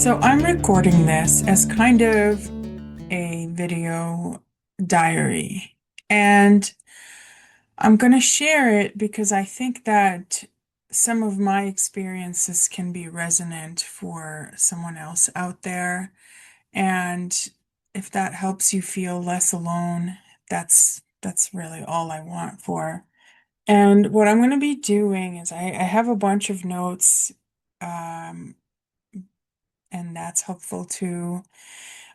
So I'm recording this as kind of a video diary, and I'm going to share it because I think that some of my experiences can be resonant for someone else out there. And if that helps you feel less alone, that's really all I want for. And what I'm going to be doing is I have a bunch of notes, um, and that's helpful too.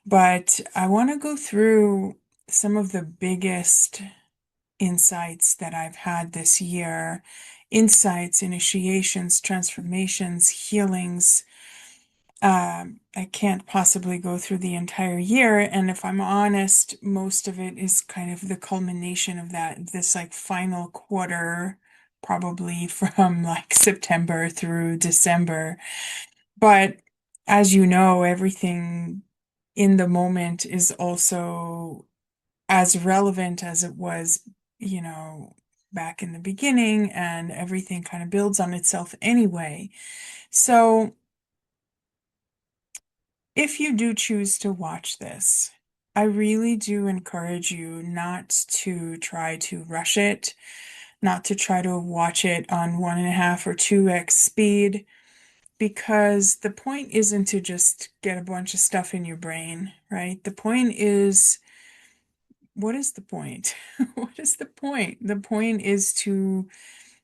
But I want to go through some of the biggest insights that I've had this year. Insights, initiations, transformations, healings. I can't possibly go through the entire year. And if I'm honest, most of it is kind of the culmination of this like final quarter, probably from like September through December. But as you know, everything in the moment is also as relevant as it was, you know, back in the beginning, and everything kind of builds on itself anyway. So if you do choose to watch this, I really do encourage you not to try to rush it, not to try to watch it on 1.5 or 2x speed, because the point isn't to just get a bunch of stuff in your brain, right? The point is, what is the point? What is the point? The point is to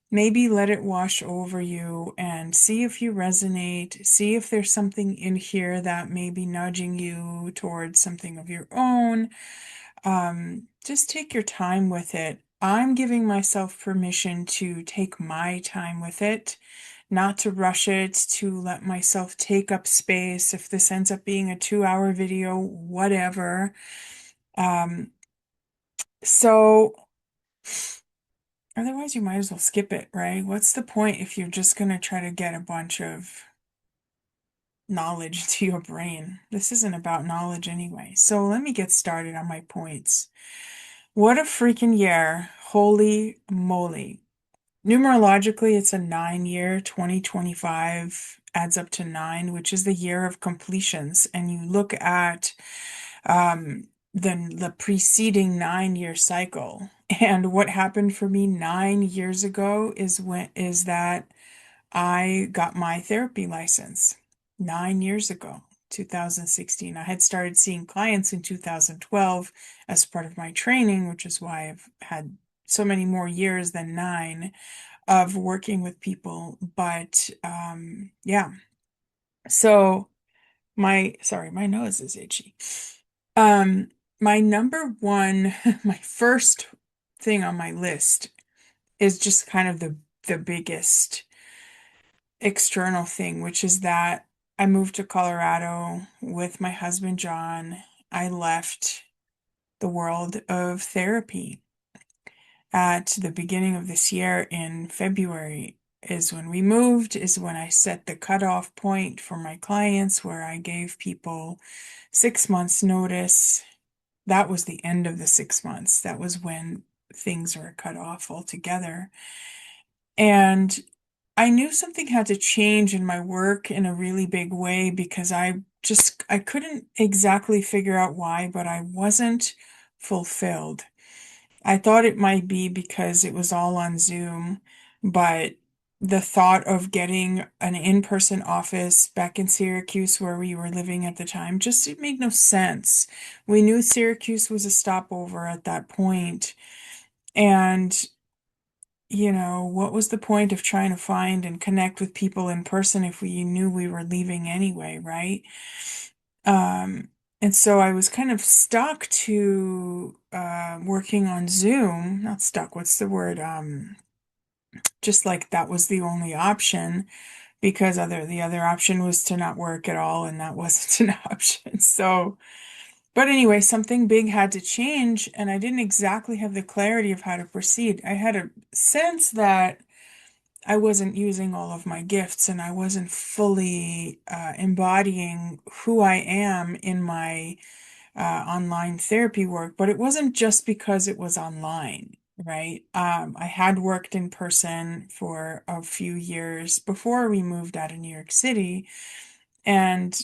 maybe let it wash over you and see if you resonate, see if there's something in here that may be nudging you towards something of your own. Just take your time with it. I'm giving myself permission to take my time with it, not to rush it, to let myself take up space. If this ends up being a 2-hour video, whatever. Um, so otherwise you might as well skip it, right? What's the point if you're just going to try to get a bunch of knowledge to your brain? This isn't about knowledge anyway. So let me get started on my points. What a freaking year. Holy moly. Numerologically, it's a 9 year, 2025 adds up to 9, which is the year of completions. And you look at the preceding 9 year cycle. And what happened for me 9 years ago is that I got my therapy license 9 years ago, 2016. I had started seeing clients in 2012 as part of my training, which is why I've had so many more years than 9 of working with people. But yeah, so my nose is itchy. Um, my number one, my first thing on my list is just kind of the biggest external thing, which is that I moved to Colorado with my husband John. I left the world of therapy at the beginning of this year in February is when we moved, is when I set the cutoff point for my clients, where I gave people 6 months notice. That was the end of the 6 months. That was when things were cut off altogether. And I knew something had to change in my work in a really big way because I couldn't exactly figure out why, but I wasn't fulfilled. I thought it might be because it was all on Zoom, but the thought of getting an in-person office back in Syracuse where we were living at the time just it made no sense. We knew Syracuse was a stopover at that point, and what was the point of trying to find and connect with people in person if we knew we were leaving anyway, right? Um, and so I was kind of stuck to working on Zoom, not stuck, what's the word? Just like that was the only option because the other option was to not work at all, and that wasn't an option. So, but anyway, something big had to change, and I didn't exactly have the clarity of how to proceed. I had a sense that I wasn't using all of my gifts and I wasn't fully embodying who I am in my online therapy work, but it wasn't just because it was online, right? I had worked in person for a few years before we moved out of New York City, and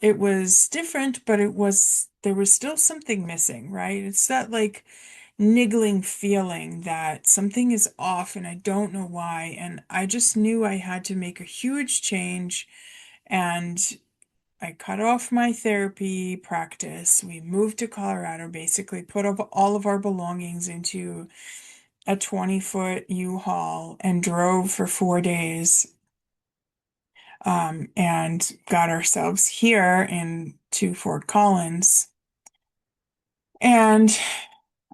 it was different, but there was still something missing, right? It's that like niggling feeling that something is off and I don't know why. And I just knew I had to make a huge change. And I cut off my therapy practice. We moved to Colorado, basically put up all of our belongings into a 20-foot U-Haul and drove for 4 days, and got ourselves here into Fort Collins. And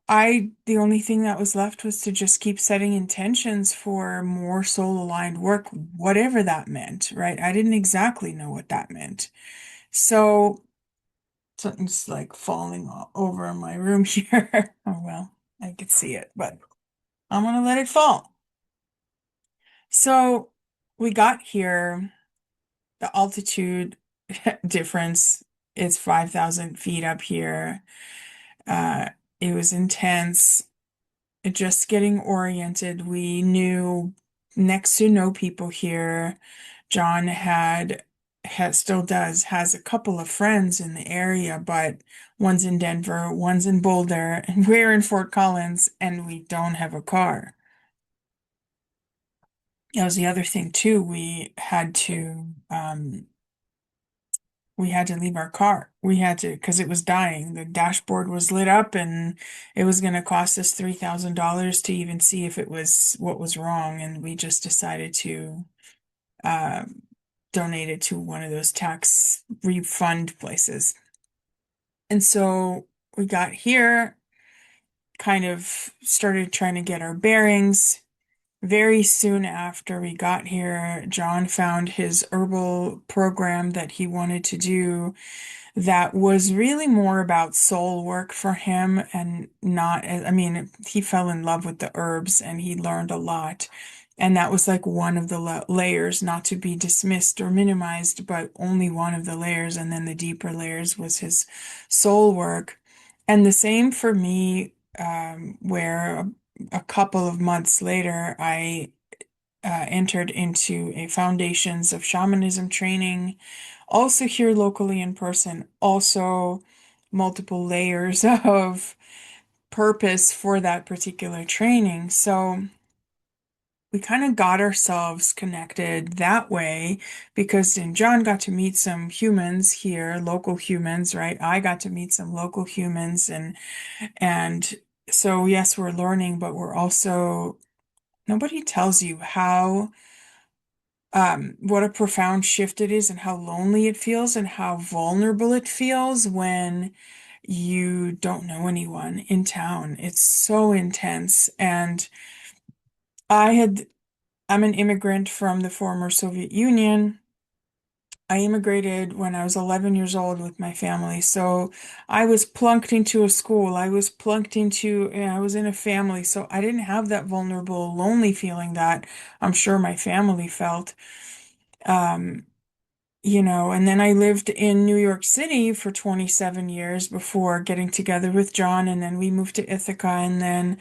the only thing that was left was to just keep setting intentions for more soul-aligned work, whatever that meant, right? I didn't exactly know what that meant. So something's like falling over in my room here. Oh, well, I could see it, but I'm gonna let it fall. So we got here, the altitude difference is 5,000 feet up here. Uh, it was intense. Just getting oriented. We knew next to no people here. John still does, has a couple of friends in the area, but one's in Denver, one's in Boulder, and we're in Fort Collins, and we don't have a car. That was the other thing too. We had to leave our car. We had to, because it was dying. The dashboard was lit up and it was going to cost us $3,000 to even see if it was what was wrong. And we just decided to uh, donate it to one of those tax refund places. And so we got here, kind of started trying to get our bearings. Very soon after we got here, John found his herbal program that he wanted to do that was really more about soul work for him and not, I mean, he fell in love with the herbs and he learned a lot. And that was like one of the layers, not to be dismissed or minimized, but only one of the layers. And then the deeper layers was his soul work. And the same for me, where a couple of months later, I entered into a foundations of shamanism training, also here locally in person, also multiple layers of purpose for that particular training. So we kind of got ourselves connected that way because then John got to meet some humans here, local humans, right? I got to meet some local humans and so yes, we're learning, but we're also nobody tells you how what a profound shift it is and how lonely it feels and how vulnerable it feels when you don't know anyone in town. It's so intense. And I had, I'm an immigrant from the former Soviet Union. I immigrated when I was 11 years old with my family. So I was plunked into a school. I was plunked into, I was in a family. So I didn't have that vulnerable, lonely feeling that I'm sure my family felt. Um, and then I lived in New York City for 27 years before getting together with John, and then we moved to Ithaca, and then,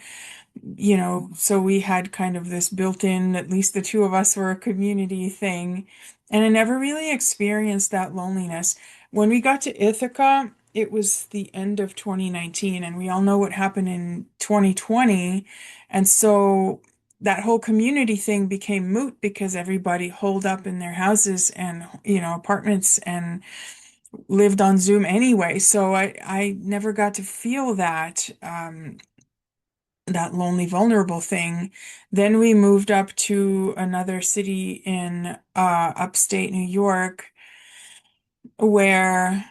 so we had kind of this built-in, at least the two of us were a community thing, and I never really experienced that loneliness. When we got to Ithaca, it was the end of 2019, and we all know what happened in 2020, and so that whole community thing became moot because everybody holed up in their houses and, apartments and lived on Zoom anyway. So I never got to feel that lonely, vulnerable thing. Then we moved up to another city in upstate New York where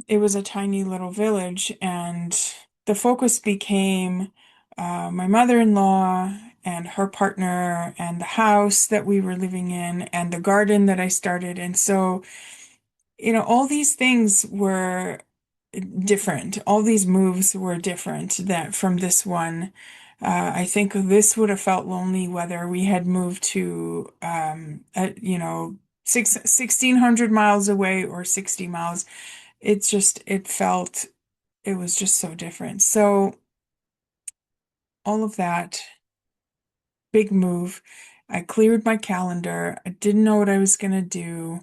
it was a tiny little village, and the focus became my mother-in-law and her partner and the house that we were living in and the garden that I started. And so, all these things were different. All these moves were different that from this one. I think this would have felt lonely whether we had moved to, 1,600 miles away or 60 miles. It was just so different. So all of that big move, I cleared my calendar. I didn't know what I was going to do.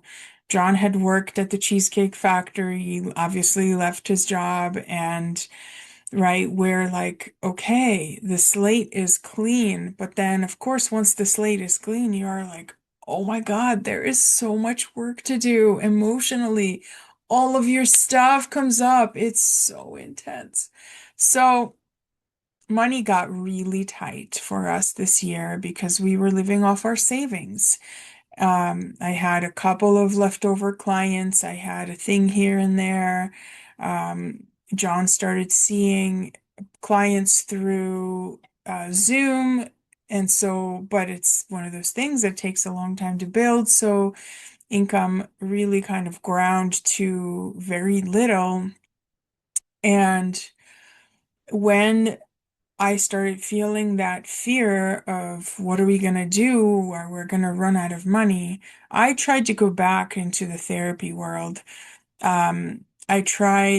John had worked at the Cheesecake Factory, he obviously left his job, and right, we're like, okay, the slate is clean. But then, of course, once the slate is clean, you are like, oh my God, there is so much work to do emotionally. All of your stuff comes up. It's so intense. So, money got really tight for us this year because we were living off our savings. I had a couple of leftover clients. I had a thing here and there. Um, John started seeing clients through Zoom. And so, but it's one of those things that takes a long time to build. So income really kind of ground to very little. And when I started feeling that fear of what are we going to do or we're going to run out of money, I tried to go back into the therapy world. I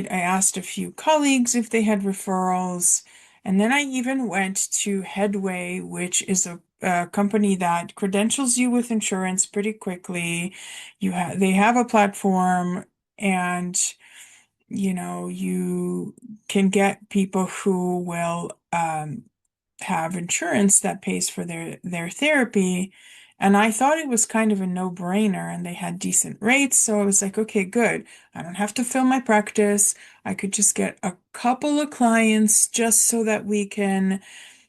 asked a few colleagues if they had referrals, and then I even went to Headway, which is a company that credentials you with insurance pretty quickly. They have a platform, and you can get people who will have insurance that pays for their therapy. And I thought it was kind of a no-brainer, and they had decent rates. So I was like, okay, good. I don't have to fill my practice. I could just get a couple of clients just so that we can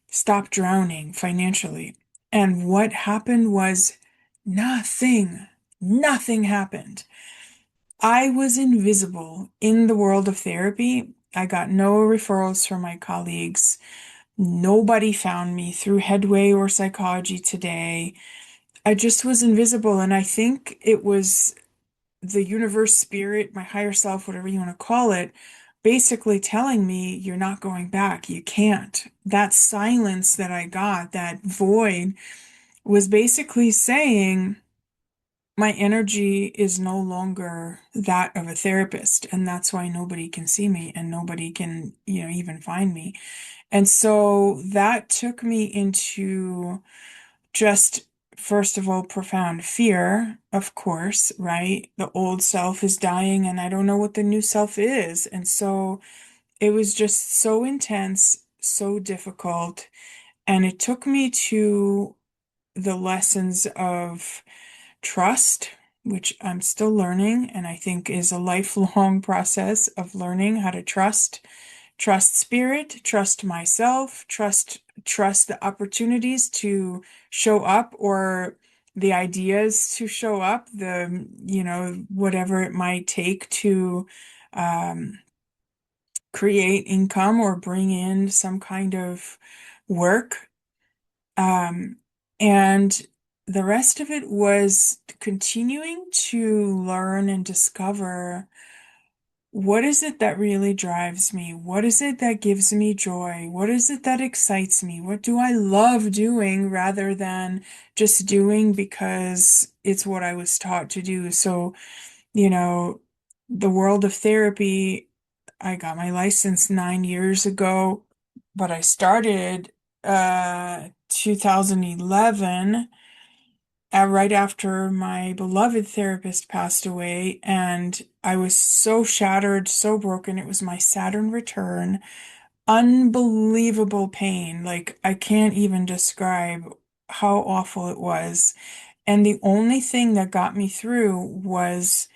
stop drowning financially. And what happened was nothing. Nothing happened. I was invisible in the world of therapy. I got no referrals from my colleagues. Nobody found me through Headway or Psychology Today. I just was invisible. And I think it was the universe, spirit, my higher self, whatever you want to call it, basically telling me, you're not going back. You can't. That silence that I got, that void, was basically saying, my energy is no longer that of a therapist, and that's why nobody can see me and nobody can, even find me. And so that took me into just, first of all, profound fear, of course, right? The old self is dying and I don't know what the new self is. And so it was just so intense, so difficult. And it took me to the lessons of trust, which I'm still learning, and I think is a lifelong process of learning how to trust spirit, trust myself, trust the opportunities to show up or the ideas to show up, whatever it might take to um, create income or bring in some kind of work. Um, and the rest of it was continuing to learn and discover what is it that really drives me? What is it that gives me joy? What is it that excites me? What do I love doing rather than just doing because it's what I was taught to do? So, you know, the world of therapy, I got my license 9 years ago, but I started 2011 right after my beloved therapist passed away, and I was so shattered, so broken. It was my Saturn return. Unbelievable pain. Like, I can't even describe how awful it was. And the only thing that got me through was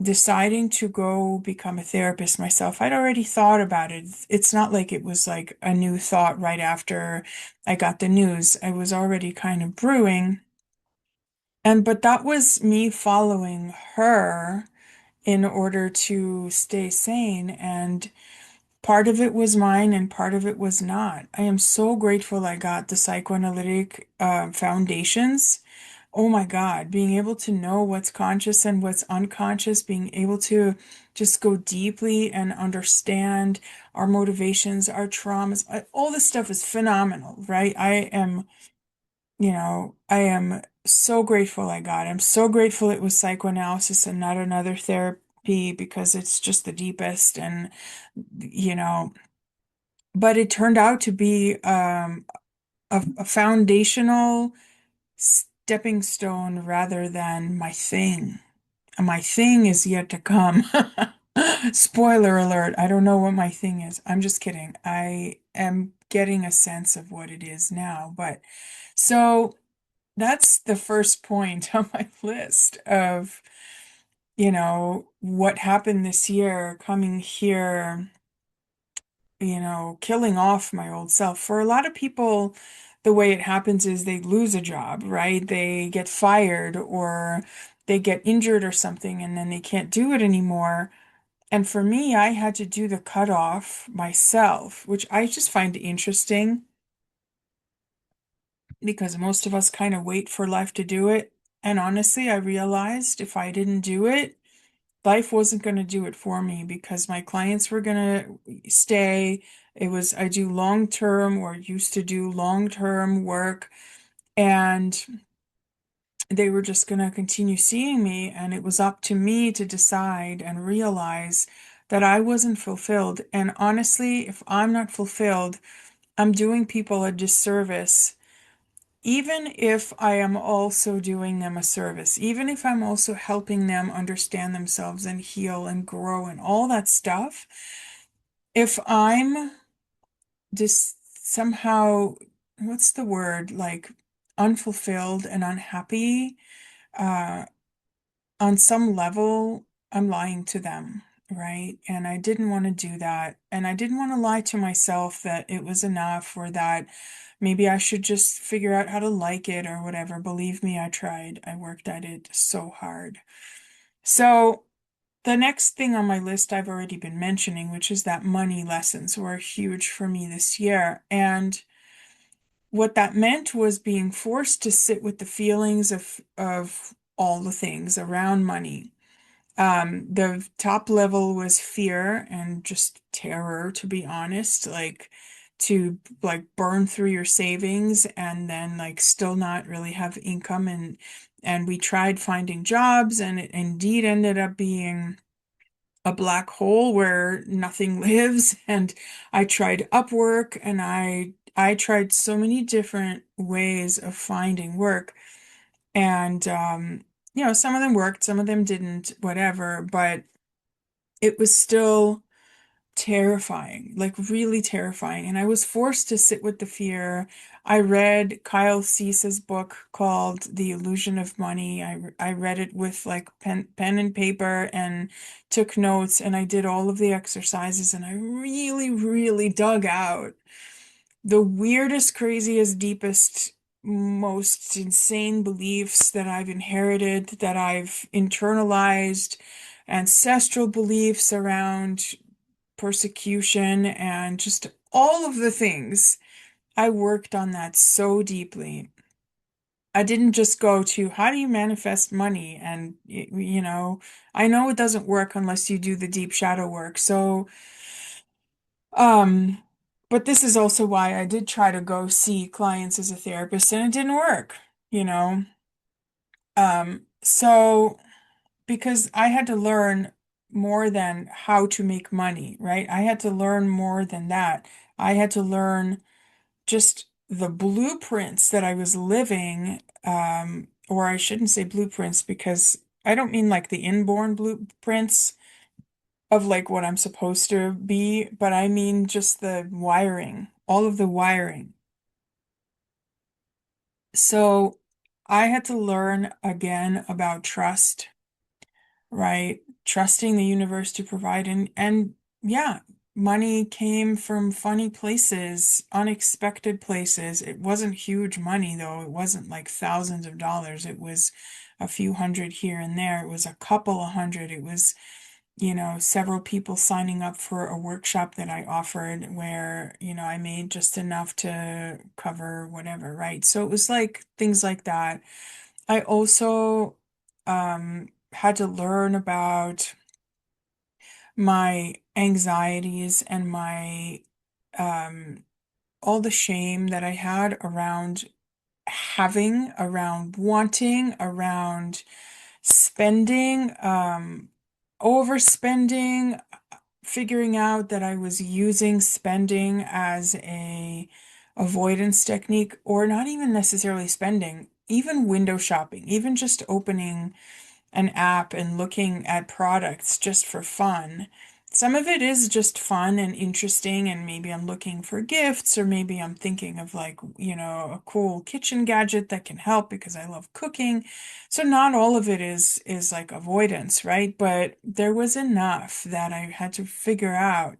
deciding to go become a therapist myself. I'd already thought about it. It's not like it was like a new thought right after I got the news. I was already kind of brewing. But that was me following her in order to stay sane. And part of it was mine and part of it was not. I am so grateful I got the psychoanalytic foundations. Oh my God, being able to know what's conscious and what's unconscious, being able to just go deeply and understand our motivations, our traumas, all this stuff is phenomenal, right? I am so grateful I got it. I'm so grateful it was psychoanalysis and not another therapy because it's just the deepest and, you know, but it turned out to be a foundational stepping stone rather than my thing. My thing is yet to come. Spoiler alert, I don't know what my thing is. I'm just kidding. I am getting a sense of what it is now. But so that's the first point on my list of, what happened this year, coming here, killing off my old self. For a lot of people, the way it happens is they lose a job, right? They get fired or they get injured or something and then they can't do it anymore. And for me, I had to do the cutoff myself, which I just find interesting because most of us kind of wait for life to do it. And honestly, I realized if I didn't do it, life wasn't going to do it for me because my clients were going to stay. I do long term or used to do long term work, and they were just going to continue seeing me. And it was up to me to decide and realize that I wasn't fulfilled. And honestly, if I'm not fulfilled, I'm doing people a disservice. Even if I am also doing them a service, even if I'm also helping them understand themselves and heal and grow and all that stuff, if I'm just somehow, what's the word, like unfulfilled and unhappy, uh, on some level, I'm lying to them, right? And I didn't want to do that. And I didn't want to lie to myself that it was enough or that maybe I should just figure out how to like it or whatever. Believe me, I tried. I worked at it so hard. So the next thing on my list I've already been mentioning, which is that money lessons were huge for me this year. And what that meant was being forced to sit with the feelings of all the things around money. The top level was fear and just terror, to be honest, like to like burn through your savings and then like still not really have income and we tried finding jobs and it indeed ended up being a black hole where nothing lives and I tried Upwork and I tried so many different ways of finding work and some of them worked, some of them didn't, whatever, but it was still terrifying, like really terrifying. And I was forced to sit with the fear. I read Kyle Cease's book called The Illusion of Money. I read it with like pen and paper and took notes and I did all of the exercises and I really, really dug out the weirdest, craziest, deepest, most insane beliefs that I've inherited, that I've internalized, ancestral beliefs around persecution, and just all of the things. I worked on that so deeply. I didn't just go to how do you manifest money? And, I know it doesn't work unless you do the deep shadow work. So, um, but this is also why I did try to go see clients as a therapist and it didn't work, you know? So because I had to learn more than how to make money, right? I had to learn more than that. I had to learn just the blueprints that I was living, or I shouldn't say blueprints because I don't mean like the inborn blueprints of like what I'm supposed to be, but I mean just the wiring, all of the wiring. So I had to learn again about trust, right? Trusting the universe to provide and yeah, money came from funny places, unexpected places. It wasn't huge money though. It wasn't like thousands of dollars. It was a few hundred here and there. It was a couple of hundred. It was several people signing up for a workshop that I offered where, I made just enough to cover whatever, right? So it was like things like that. I also had to learn about my anxieties and my um, all the shame that I had around having, around wanting, around spending, overspending, figuring out that I was using spending as a avoidance technique, or not even necessarily spending, even window shopping, even just opening an app and looking at products just for fun. Some of it is just fun and interesting, and maybe I'm looking for gifts, or maybe I'm thinking of like, a cool kitchen gadget that can help because I love cooking. So not all of it is like avoidance, right? But there was enough that I had to figure out.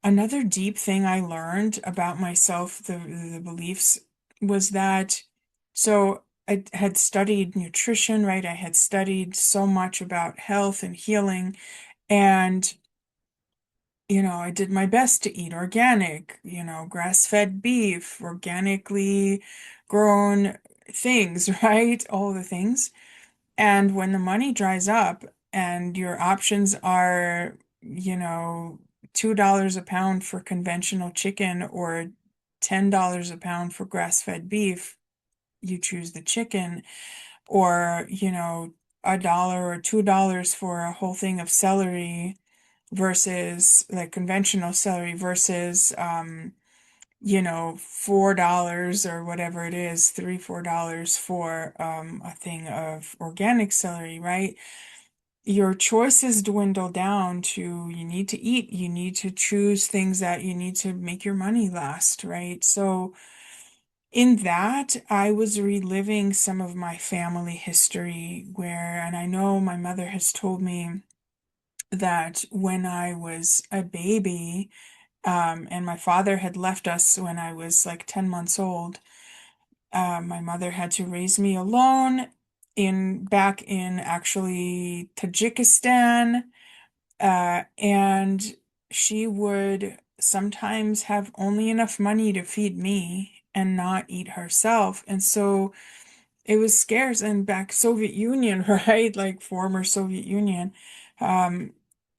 Another deep thing I learned about myself, the beliefs, was that so I had studied nutrition, right? I had studied so much about health and healing, and I did my best to eat organic, grass-fed beef, organically grown things, right? All the things. And when the money dries up and your options are, $2 a pound for conventional chicken or $10 a pound for grass-fed beef, you choose the chicken, or, a dollar or $2 for a whole thing of celery versus like conventional celery versus $4 or whatever it is, $3, $4 for a thing of organic celery, right? Your choices dwindle down to you need to eat, you need to choose things that you need to make your money last, right? So in that, I was reliving some of my family history where, and I know my mother has told me that when I was a baby, and my father had left us when I was like 10 months old. My mother had to raise me alone back in actually Tajikistan, and she would sometimes have only enough money to feed me and not eat herself. And so it was scarce. And back Soviet Union, right? Like former Soviet Union, um,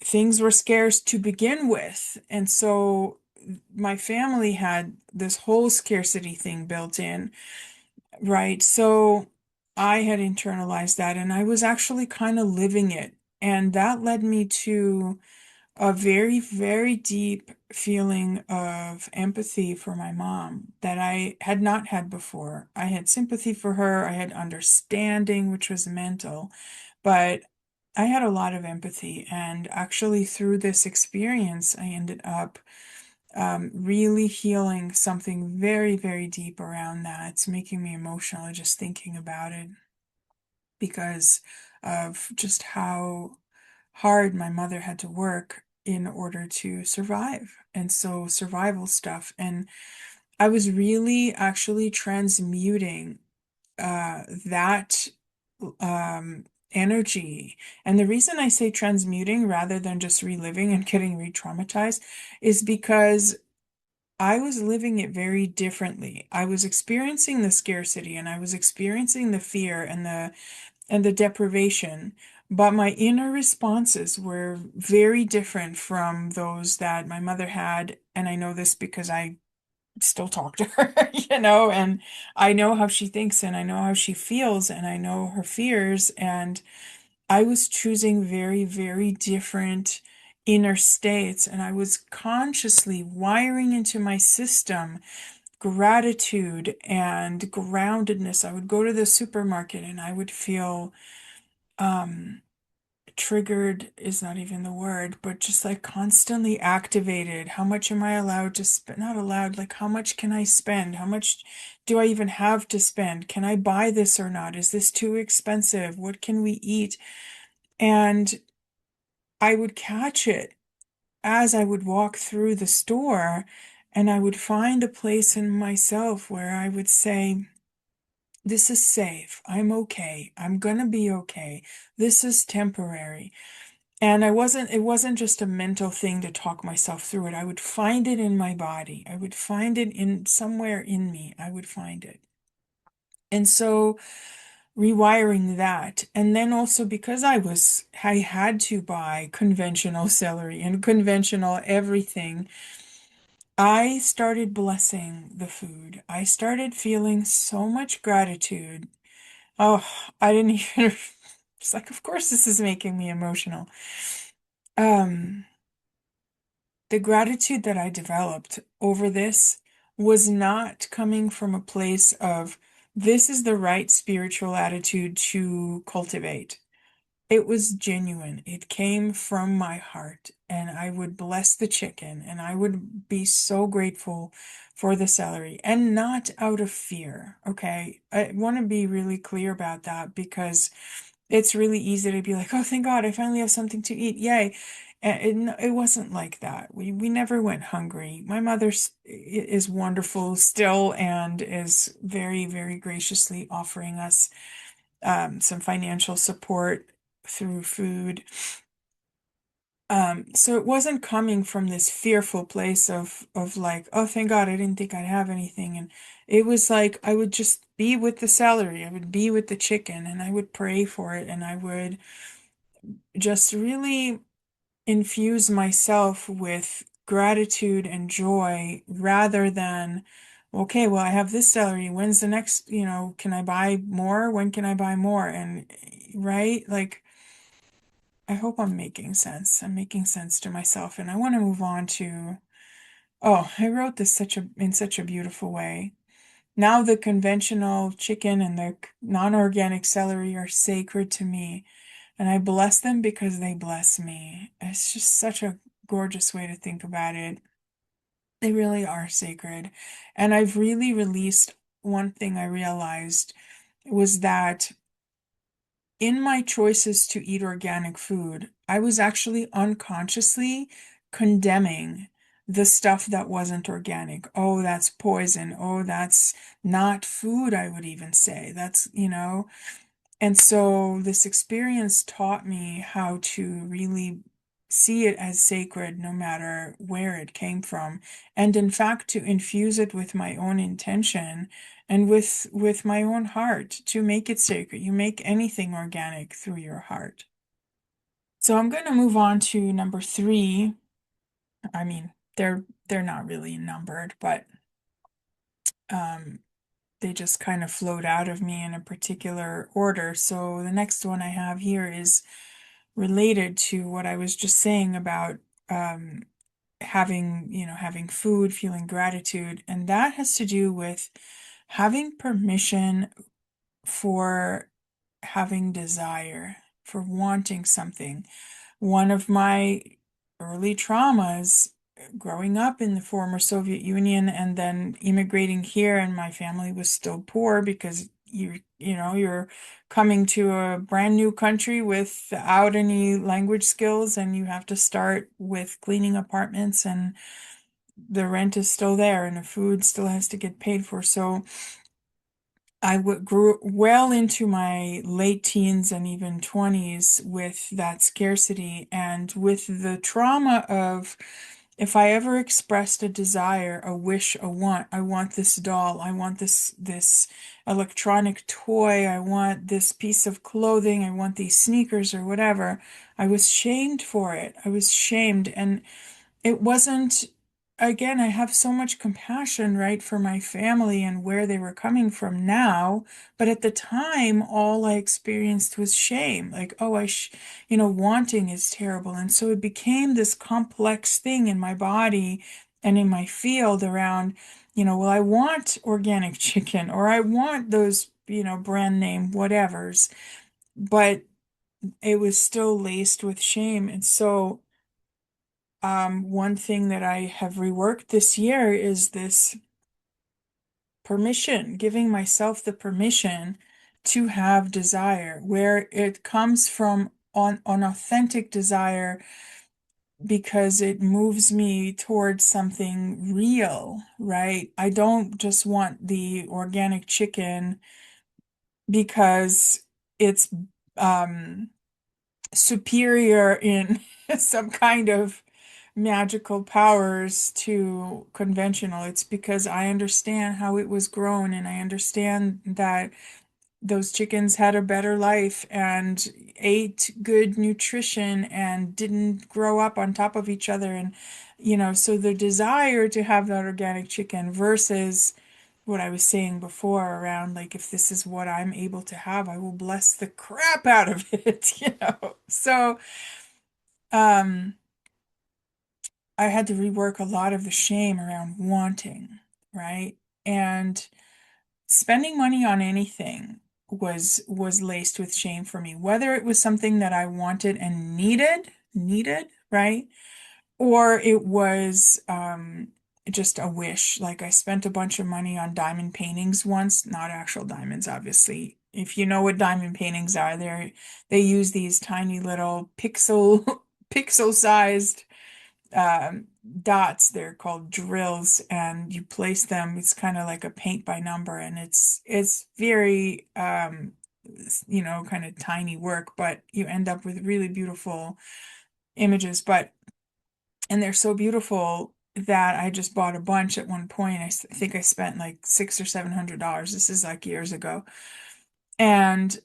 things were scarce to begin with. And so my family had this whole scarcity thing built in, right? So I had internalized that and I was actually kind of living it. And that led me to a very, very deep feeling of empathy for my mom that I had not had before. I had sympathy for her, I had understanding, which was mental, but I had a lot of empathy. And actually, through this experience, I ended up really healing something very, very deep around that. It's making me emotional just thinking about it because of just how hard my mother had to work in order to survive. And so survival stuff. And I was really actually transmuting that energy. And the reason I say transmuting rather than just reliving and getting re-traumatized is because I was living it very differently. I was experiencing the scarcity and I was experiencing the fear and the deprivation, but my inner responses were very different from those that my mother had. And I know this because I still talk to her, and I know how she thinks and I know how she feels and I know her fears. And I was choosing very, very different inner states, and I was consciously wiring into my system gratitude and groundedness. I would go to the supermarket and I would feel um triggered is not even the word, but just like constantly activated. How much am I allowed to spend? Not allowed, like how much can I spend? How much do I even have to spend? Can I buy this or not? Is this too expensive? What can we eat? And I would catch it as I would walk through the store, and I would find a place in myself where I would say, this is safe. I'm okay. I'm gonna be okay. This is temporary. And it wasn't just a mental thing to talk myself through it. I would find it in my body. I would find it in somewhere in me. I would find it. And so rewiring that. And then also because I had to buy conventional celery and conventional everything, I started blessing the food. I started feeling so much gratitude. Oh, I didn't even, it's like, of course, this is making me emotional. Um, the gratitude that I developed over this was not coming from a place of this is the right spiritual attitude to cultivate. It was genuine. It came from my heart, and I would bless the chicken, and I would be so grateful for the celery, and not out of fear. Okay. I want to be really clear about that because it's really easy to be like, oh, thank God, I finally have something to eat. Yay. And it wasn't like that. We never went hungry. My mother is wonderful still and is very, very graciously offering us some financial support through food. So it wasn't coming from this fearful place of like, oh, thank God, I didn't think I'd have anything. And it was like I would just be with the celery, I would be with the chicken, and I would pray for it, and I would just really infuse myself with gratitude and joy rather than, okay, well, I have this celery. When's the next, can I buy more? When can I buy more? And right, like, I hope I'm making sense. I'm making sense to myself. And I want to move on to, oh, I wrote this in such a beautiful way. Now the conventional chicken and the non-organic celery are sacred to me, and I bless them because they bless me. It's just such a gorgeous way to think about it. They really are sacred. And I've really released one thing I realized was that in my choices to eat organic food, I was actually unconsciously condemning the stuff that wasn't organic. Oh, that's poison. Oh, that's not food, I would even say. And so this experience taught me how to really see it as sacred no matter where it came from. And in fact, to infuse it with my own intention and with my own heart to make it sacred. You make anything organic through your heart. So I'm going to move on to number three. I mean, they're not really numbered, but um they just kind of flowed out of me in a particular order. So the next one I have here is related to what I was just saying about um, having food, feeling gratitude, and that has to do with having permission for having desire, for wanting something. One of my early traumas growing up in the former Soviet Union and then immigrating here, and my family was still poor because you're coming to a brand new country without any language skills, and you have to start with cleaning apartments, and the rent is still there and the food still has to get paid for. So grew well into my late teens and even 20s with that scarcity and with the trauma of if I ever expressed a desire, a wish, a want, I want this doll, I want this electronic toy, I want this piece of clothing, I want these sneakers or whatever, I was shamed for it. I was shamed, and it wasn't, again, I have so much compassion, right, for my family and where they were coming from now. But at the time, all I experienced was shame. Like, oh, wanting is terrible. And so it became this complex thing in my body and in my field around, well, I want organic chicken or I want those, brand name whatevers. But it was still laced with shame. And so, one thing that I have reworked this year is this permission, giving myself the permission to have desire, where it comes from on an authentic desire because it moves me towards something real, right? I don't just want the organic chicken because it's um superior in some kind of magical powers to conventional. It's because I understand how it was grown and I understand that those chickens had a better life and ate good nutrition and didn't grow up on top of each other. And, so the desire to have that organic chicken versus what I was saying before around like if this is what I'm able to have, I will bless the crap out of it. So um I had to rework a lot of the shame around wanting, right? And spending money on anything was laced with shame for me, whether it was something that I wanted and needed, right? Or it was just a wish. Like I spent a bunch of money on diamond paintings once, not actual diamonds, obviously. If you know what diamond paintings are, they use these tiny little pixel-sized um, dots. They're called drills, and you place them. It's kind of like a paint by number, and it's very kind of tiny work, but you end up with really beautiful images. But and they're so beautiful that I just bought a bunch at one point. Think I spent like $600 or $700. This is like years ago. And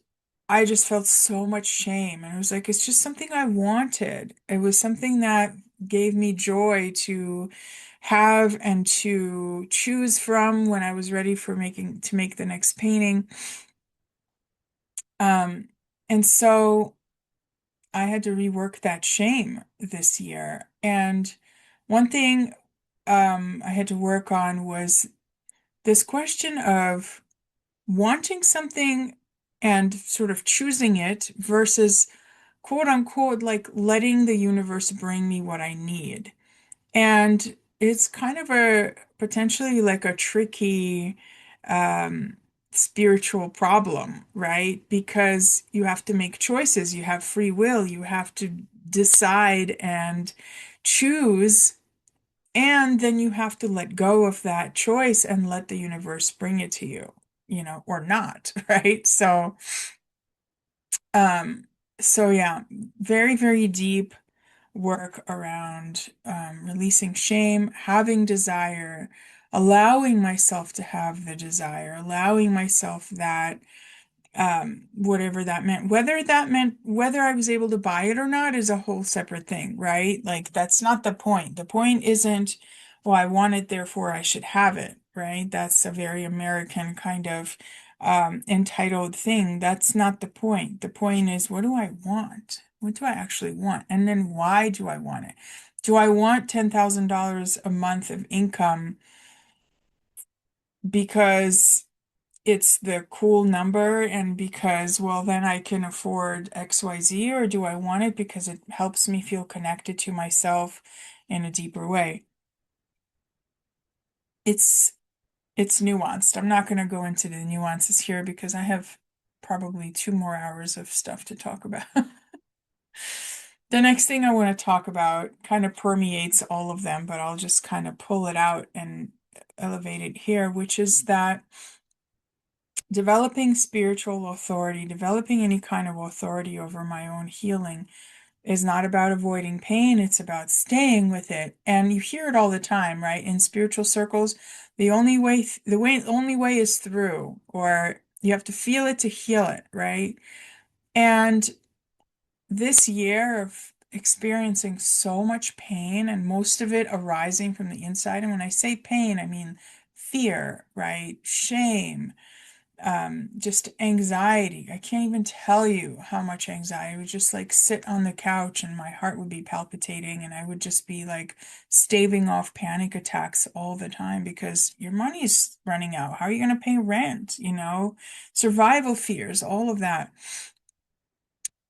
I just felt so much shame. And I was like, it's just something I wanted. It was something that gave me joy to have and to choose from when I was ready for to make the next painting. Um, and so I had to rework that shame this year. And one thing I had to work on was this question of wanting something and sort of choosing it versus quote unquote like letting the universe bring me what I need. And it's kind of a potentially like a tricky um, spiritual problem, right? Because you have to make choices, you have free will, you have to decide and choose, and then you have to let go of that choice and let the universe bring it to you, or not, right? Um, so yeah, very, very deep work around releasing shame, having desire, allowing myself to have the desire, allowing myself that whatever that meant whether I was able to buy it or not is a whole separate thing, right? Like that's not the point. The point isn't, well, I want it, therefore I should have it, right? That's a very American kind of entitled thing. That's not the point. The point is, what do I want? What do I actually want? And then why do I want it? Do I want $10,000 a month of income because it's the cool number and because, well, then I can afford XYZ, or do I want it because it helps me feel connected to myself in a deeper way? It's it's nuanced. I'm not going to go into the nuances here because I have probably 2 more hours of stuff to talk about. The next thing I want to talk about kind of permeates all of them, but I'll just kind of pull it out and elevate it here, which is that developing spiritual authority, developing any kind of authority over my own healing is not about avoiding pain, it's about staying with it. And you hear it all the time, right? In spiritual circles, only way is through, or you have to feel it to heal it, right? And this year of experiencing so much pain and most of it arising from the inside, and when I say pain, I mean fear, right? Shame, just anxiety. I can't even tell you how much anxiety. I would just like sit on the couch and my heart would be palpitating and I would just be like staving off panic attacks all the time because your money's running out. How are you going to pay rent? Survival fears, all of that.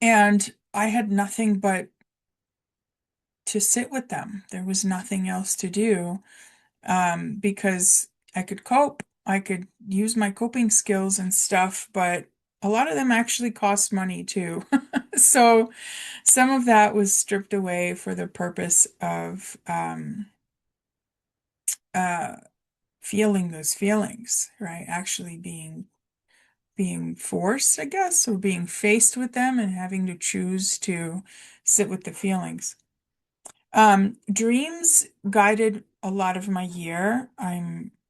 And I had nothing but to sit with them. There was nothing else to do because I could cope. I could use my coping skills and stuff, but a lot of them actually cost money too. So some of that was stripped away for the purpose of uh, feeling those feelings, right? Actually being forced, I guess, or being faced with them and having to choose to sit with the feelings. Dreams guided a lot of my year.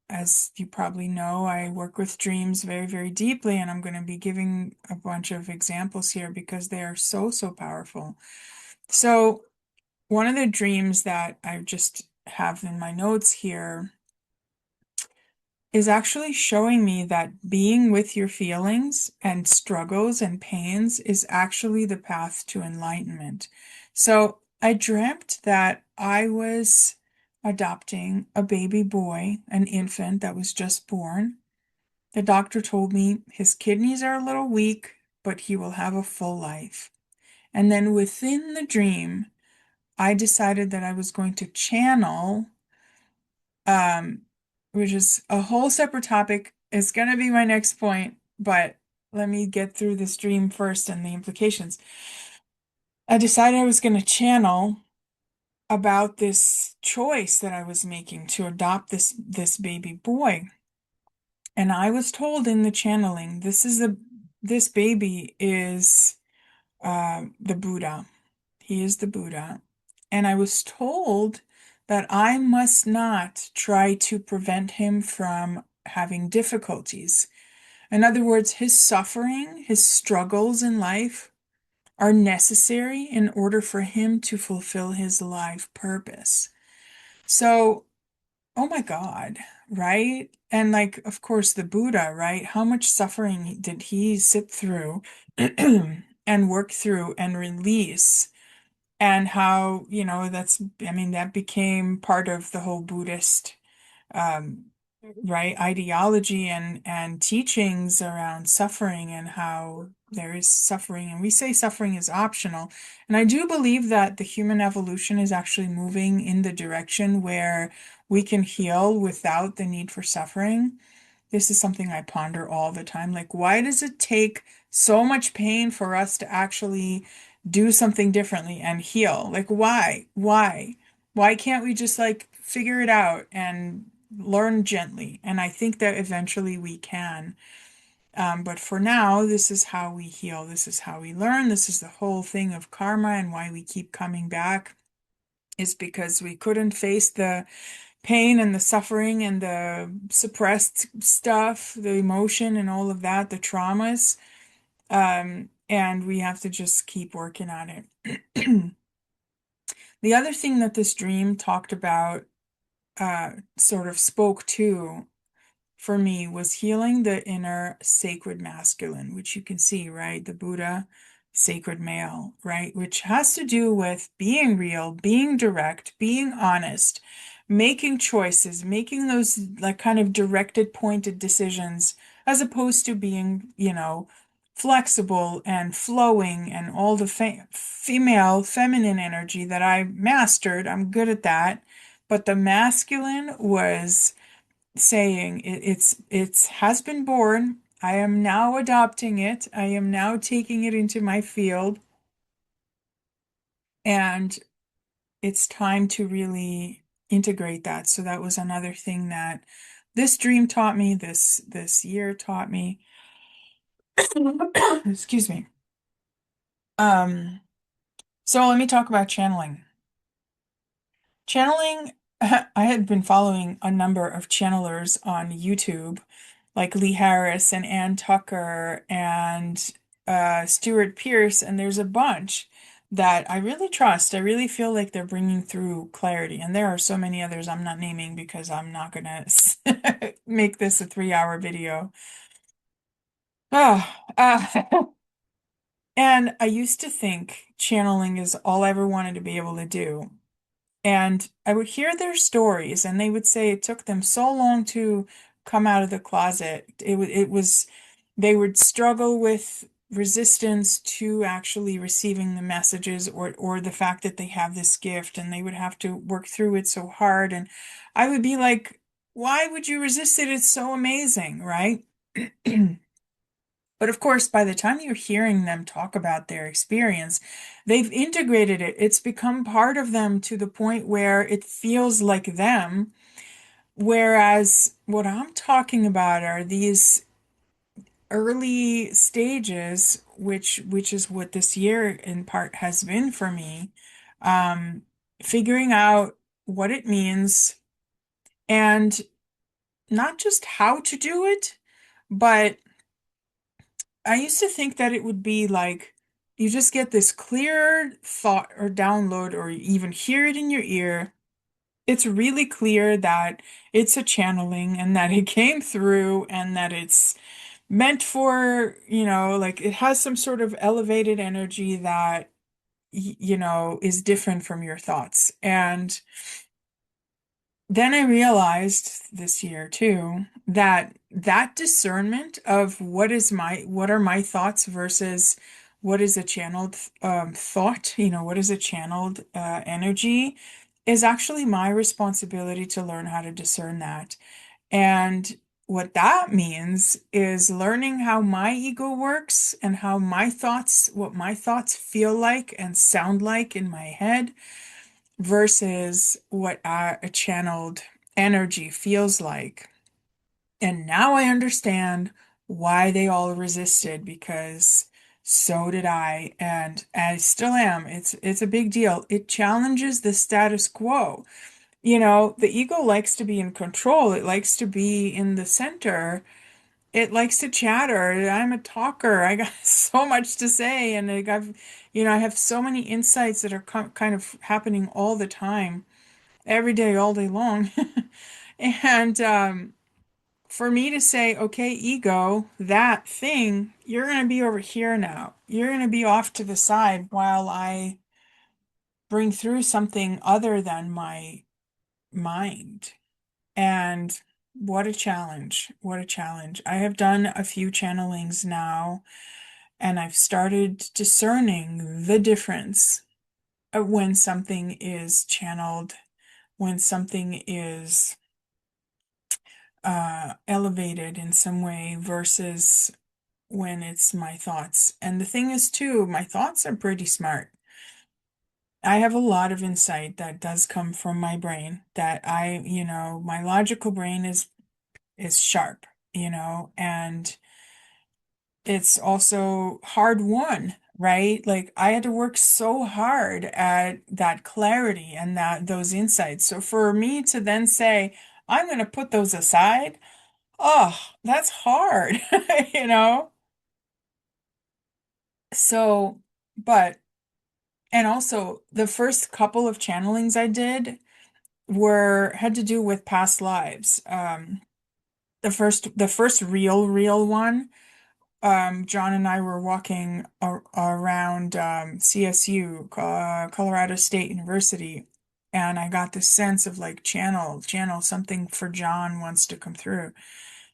As you probably know, I work with dreams very, very deeply, and I'm going to be giving a bunch of examples here because they are so, so powerful. So, one of the dreams that I just have in my notes here is actually showing me that being with your feelings and struggles and pains is actually the path to enlightenment. So I dreamt that I was adopting a baby boy, an infant that was just born, The doctor told me his kidneys are a little weak, but he will have a full life. And then within the dream, I decided that I was going to channel, um, which is a whole separate topic. It's going to be my next point, but let me get through this dream first and the implications. I decided I was going to channel about this choice that I was making to adopt this baby boy. And I was told in the channeling, this baby is the Buddha. He is the Buddha. And I was told that I must not try to prevent him from having difficulties. In other words, his suffering, his struggles in life are necessary in order for him to fulfill his life purpose. So, oh my God, right? And like, of course, the Buddha, right? How much suffering did he sit through and work through and release? And how, that's, I mean, that became part of the whole Buddhist, um, right, ideology and teachings around suffering and how there is suffering. And we say suffering is optional. And I do believe that the human evolution is actually moving in the direction where we can heal without the need for suffering. This is something I ponder all the time. Like, why does it take so much pain for us to actually do something differently and heal? Like, why? Why? Why can't we just like figure it out and learn gently? And I think that eventually we can. But for now, this is how we heal. This is how we learn. This is the whole thing of karma and why we keep coming back is because we couldn't face the pain and the suffering and the suppressed stuff, the emotion and all of that, the traumas. And we have to just keep working on it. The other thing that this dream talked about, sort of spoke to for me was healing the inner sacred masculine, which you can see, right? The Buddha, sacred male, right? Which has to do with being real, being direct, being honest, making choices, making those like kind of directed, pointed decisions, as opposed to being, flexible and flowing and all the female, feminine energy that I mastered. I'm good at that. But the masculine was saying it's has been born. I am now adopting it. I am now taking it into my field, and it's time to really integrate that. So that was another thing that this dream taught me, this year taught me. Excuse me. Um, so let me talk about channeling. Channeling, I had been following a number of channelers on YouTube, like Lee Harris and Ann Tucker and Stuart Pierce, and there's a bunch that I really trust. I really feel like they're bringing through clarity. And there are so many others I'm not naming because I'm not gonna make this a 3-hour video. Ah, and I used to think channeling is all I ever wanted to be able to do. And I would hear their stories, and they would say it took them so long to come out of the closet. They would struggle with resistance to actually receiving the messages or the fact that they have this gift, and they would have to work through it so hard. And I would be like, why would you resist it? It's so amazing, right? But of course, by the time you're hearing them talk about their experience, they've integrated it. It's become part of them to the point where it feels like them. Whereas what I'm talking about are these early stages, which is what this year in part has been for me, um, figuring out what it means and not just how to do it, but I used to think that it would be like you just get this clear thought or download, or even hear it in your ear. It's really clear that it's a channeling and that it came through and that it's meant for, like it has some sort of elevated energy that, is different from your thoughts. And then I realized this year too that that discernment of what are my thoughts versus what is a channeled thought, what is a channeled energy, is actually my responsibility to learn how to discern that. And what that means is learning how my ego works and what my thoughts feel like and sound like in my head versus what a channeled energy feels like. And now I understand why they all resisted because so did I, and I still am. It's a big deal. It challenges the status quo. The ego likes to be in control. It likes to be in the center. It likes to chatter. I'm a talker. I got so much to say, and I have so many insights that are kind of happening all the time, every day, all day long. And for me to say, okay, ego, that thing, you're going to be over here now. You're going to be off to the side while I bring through something other than my mind. And what a challenge. What a challenge. I have done a few channelings now, and I've started discerning the difference of when something is channeled, when something is elevated in some way versus when it's my thoughts. And the thing is, too, my thoughts are pretty smart. I have a lot of insight that does come from my brain that my logical brain is sharp, and it's also hard won, right? Like I had to work so hard at that clarity and that those insights. So for me to then say, I'm going to put those aside, oh, that's hard, you know? So, but, and also the first couple of channelings I did had to do with past lives. The first real one, John and I were walking around CSU, Colorado State University, and I got this sense of like channel, something for John wants to come through.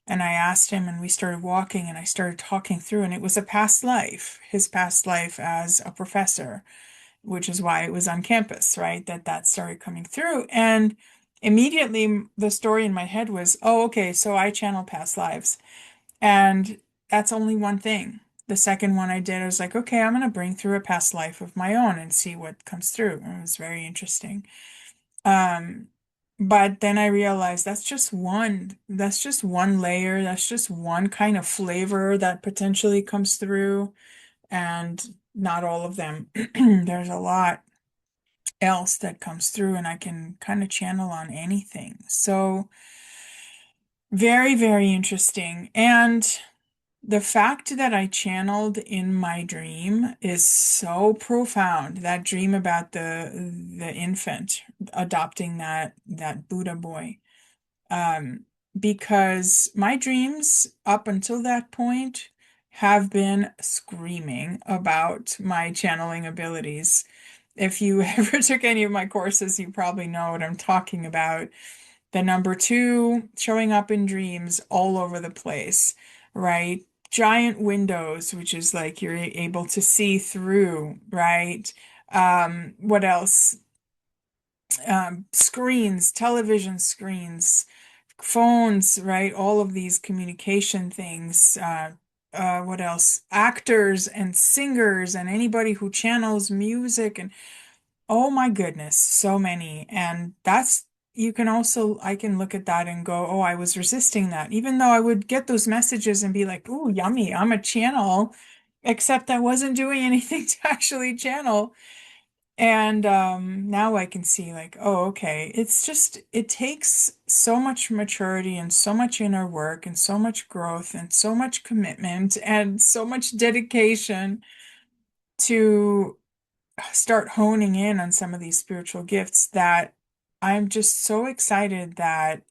And I asked him, and we started walking, and I started talking through, and it was a past life, his past life as a professor, which is why it was on campus, right? That started coming through. And immediately the story in my head was, oh, okay, so I channel past lives. And that's only one thing. The second one I did, I was like, okay, I'm going to bring through a past life of my own and see what comes through. And it was very interesting. Um, but then I realized that's just one layer, that's just one kind of flavor that potentially comes through, and not all of them. There's a lot else that comes through, and I can kind of channel on anything. So very, very interesting. And the fact that I channeled in my dream is so profound. That dream about the infant adopting that Buddha boy. Um, because my dreams up until that point have been screaming about my channeling abilities. If you ever took any of my courses, you probably know what I'm talking about. The number two, showing up in dreams all over the place, right? Giant windows, which is like you're able to see through, right? What else? Screens, television screens, phones, right? All of these communication things. What else? Actors and singers and anybody who channels music and oh my goodness, so many. And I can look at that and go, oh, I was resisting that. Even though I would get those messages and be like, oh, yummy, I'm a channel, except I wasn't doing anything to actually channel. And now I can see like, oh, okay, it takes so much maturity and so much inner work and so much growth and so much commitment and so much dedication to start honing in on some of these spiritual gifts that I'm just so excited that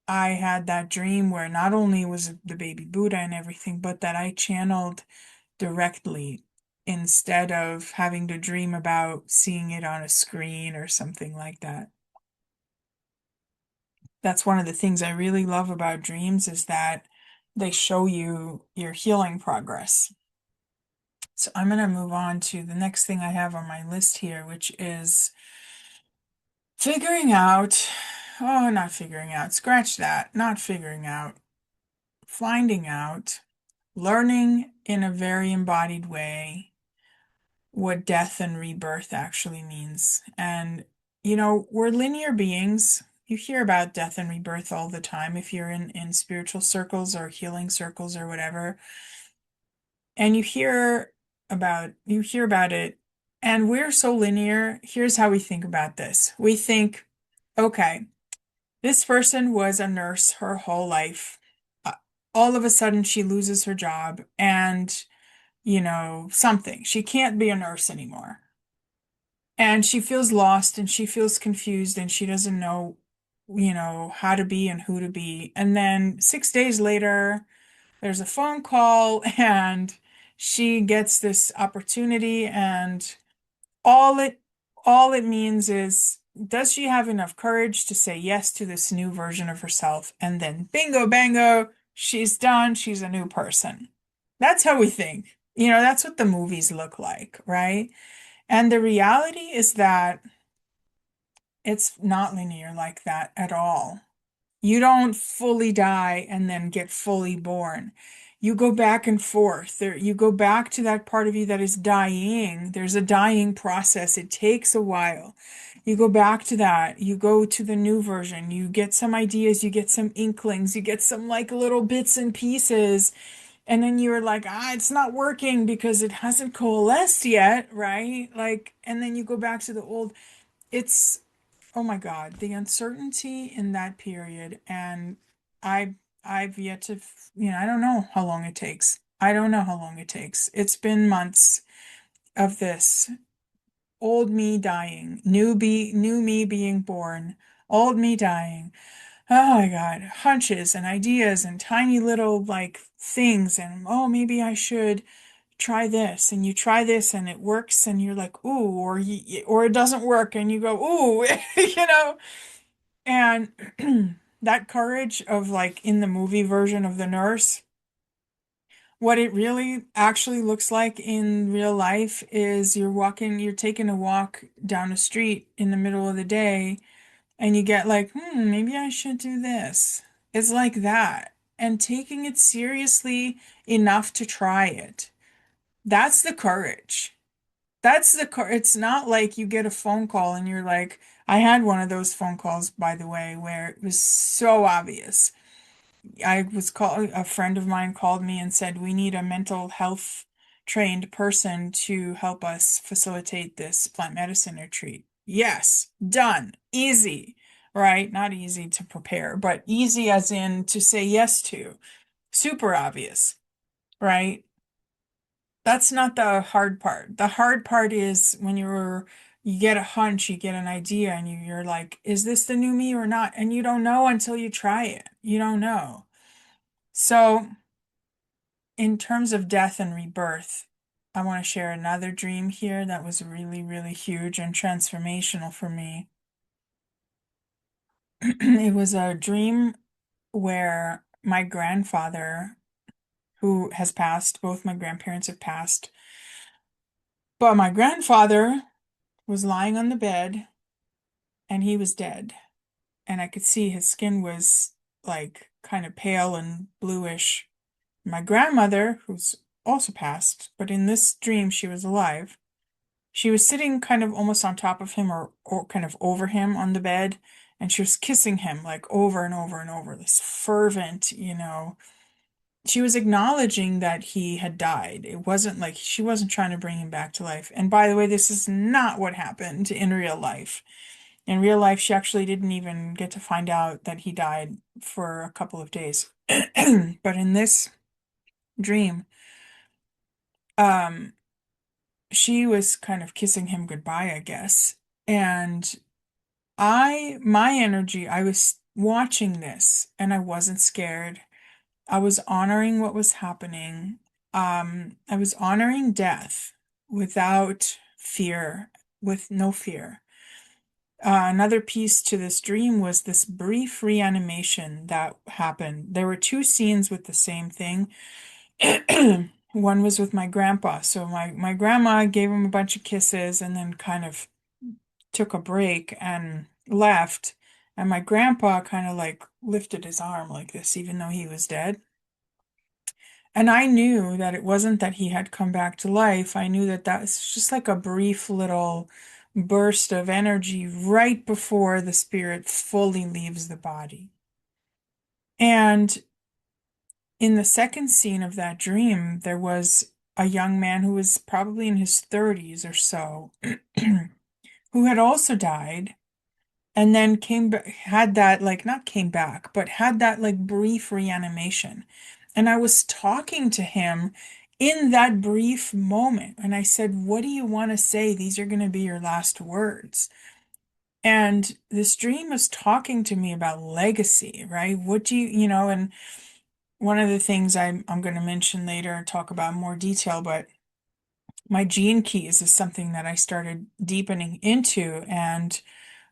I had that dream where not only was the baby Buddha and everything, but that I channeled directly instead of having to dream about seeing it on a screen or something like that. That's one of the things I really love about dreams is that they show you your healing progress. So I'm going to move on to the next thing I have on my list here, which is figuring out, oh, not figuring out, scratch that, not figuring out, finding out, learning in a very embodied way what death and rebirth actually means. And, we're linear beings. You hear about death and rebirth all the time if you're in spiritual circles or healing circles or whatever. And you hear about it, and we're so linear. Here's how we think about this. We think, okay, this person was a nurse her whole life. Uh, all of a sudden she loses her job and, something. She can't be a nurse anymore. And she feels lost and she feels confused and she doesn't know, how to be and who to be. And then 6 days later, there's a phone call and she gets this opportunity, and all it all it means is, does she have enough courage to say yes to this new version of herself? And then bingo bango, she's done, she's a new person. That's how we think. That's what the movies look like, right? And the reality is that it's not linear like that at all. You don't fully die and then get fully born. You go back and forth. You go back to that part of you that is dying. There's a dying process. It takes a while. You go back to that. You go to the new version. You get some ideas. You get some inklings. You get some like little bits and pieces. And then you're like, it's not working because it hasn't coalesced yet, right? Like, and then you go back to the old. It's Oh my God, the uncertainty in that period, and I I've yet to, I don't know how long it takes. I don't know how long it takes. It's been months of this. Old me dying, new me being born, old me dying. Oh my God, hunches and ideas and tiny little like things, and oh, maybe I should try this, and you try this and it works and you're like, ooh, or it doesn't work and you go, ooh, you know. And that courage of like in the movie version of the nurse, what it really actually looks like in real life is you're taking a walk down a street in the middle of the day and you get like, maybe I should do this. It's like that. And taking it seriously enough to try it. That's the courage. It's not like you get a phone call and you're like, I had one of those phone calls, by the way, where it was so obvious. A friend of mine called me and said, we need a mental health trained person to help us facilitate this plant medicine retreat. Yes, done. Easy, right? Not easy to prepare, but easy as in to say yes to. Super obvious, right? That's not the hard part. The hard part is when you get a hunch, you get an idea, and you're like, is this the new me or not? And you don't know until you try it. You don't know. So, in terms of death and rebirth, I want to share another dream here that was really, really huge and transformational for me. It was a dream where my grandfather, who has passed, both my grandparents have passed, but my grandfather was lying on the bed and he was dead. And I could see his skin was like kind of pale and bluish. My grandmother, who's also passed, but in this dream she was alive, she was sitting kind of almost on top of him or kind of over him on the bed, and she was kissing him like over and over and over, this fervent, she was acknowledging that he had died. It wasn't like she wasn't trying to bring him back to life. And by the way, this is not what happened in real life. In real life, she actually didn't even get to find out that he died for a couple of days. But in this dream, um, she was kind of kissing him goodbye, I guess. And my energy, I was watching this and I wasn't scared. I was honoring what was happening. I was honoring death without fear, with no fear. Another piece to this dream was this brief reanimation that happened. There were two scenes with the same thing. One was with my grandpa. So my grandma gave him a bunch of kisses and then kind of took a break and left. And my grandpa kind of like lifted his arm like this, even though he was dead. And I knew that it wasn't that he had come back to life. I knew that that was just like a brief little burst of energy right before the spirit fully leaves the body. And in the second scene of that dream, there was a young man who was probably in his 30s or so, who had also died and then came back, had that, like, not came back, but had that, like, brief reanimation. And I was talking to him in that brief moment. And I said, "What do you want to say? These are going to be your last words." And this dream was talking to me about legacy, right? What do and one of the things I'm going to mention later and talk about in more detail, but my gene keys is something that I started deepening into, and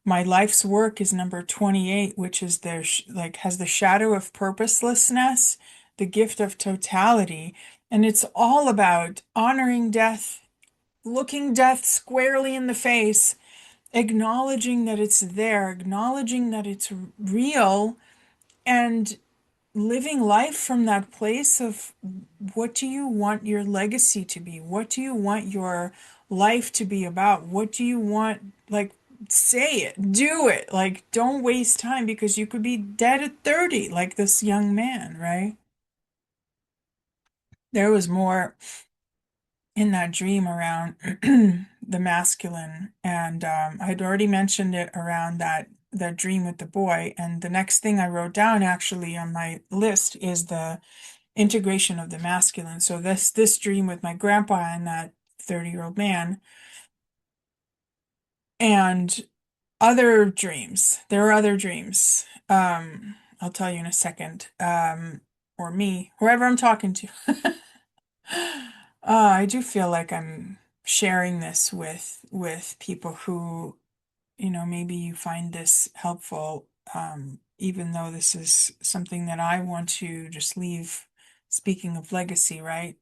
my life's work is number 28, which is like has the shadow of purposelessness, the gift of totality, and it's all about honoring death, looking death squarely in the face, acknowledging that it's there, acknowledging that it's real, and living life from that place of what do you want your legacy to be? What do you want your life to be about? What do you want, like, say it, do it. Like, don't waste time because you could be dead at 30, like this young man, right? There was more in that dream around the masculine, and I had already mentioned it around that dream with the boy. And the next thing I wrote down actually on my list is the integration of the masculine. So this dream with my grandpa and that 30-year-old man, and other dreams. There are other dreams. I'll tell you in a second. Or me, whoever I'm talking to. I do feel like I'm sharing this with people who, maybe you find this helpful, even though this is something that I want to just leave. Speaking of legacy, right?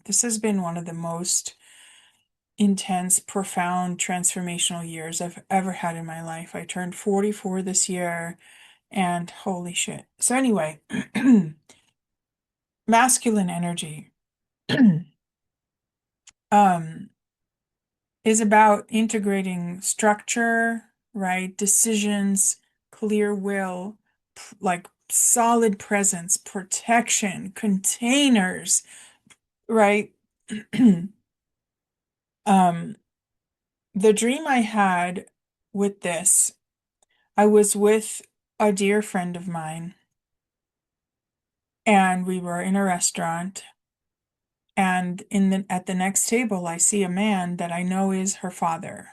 This has been one of the most intense, profound, transformational years I've ever had in my life. I turned 44 this year, and holy shit. So anyway, masculine energy um is about integrating structure, right? Decisions, clear will, like solid presence, protection, containers, right? um the dream I had with this, I was with a dear friend of mine, and we were in a restaurant, and at the next table I see a man that I know is her father,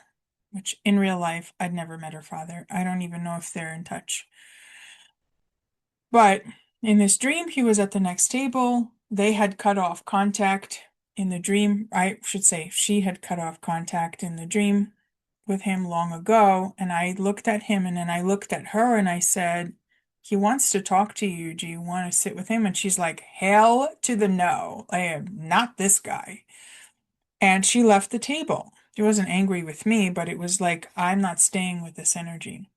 which in real life I'd never met her father. I don't even know if they're in touch. But in this dream, he was at the next table. They had cut off contact in the dream. I should say she had cut off contact in the dream with him long ago. And I looked at him and then I looked at her and I said, "He wants to talk to you. Do you want to sit with him?" And she's like, "Hell to the no. I am not this guy." And she left the table. She wasn't angry with me, but it was like, I'm not staying with this energy.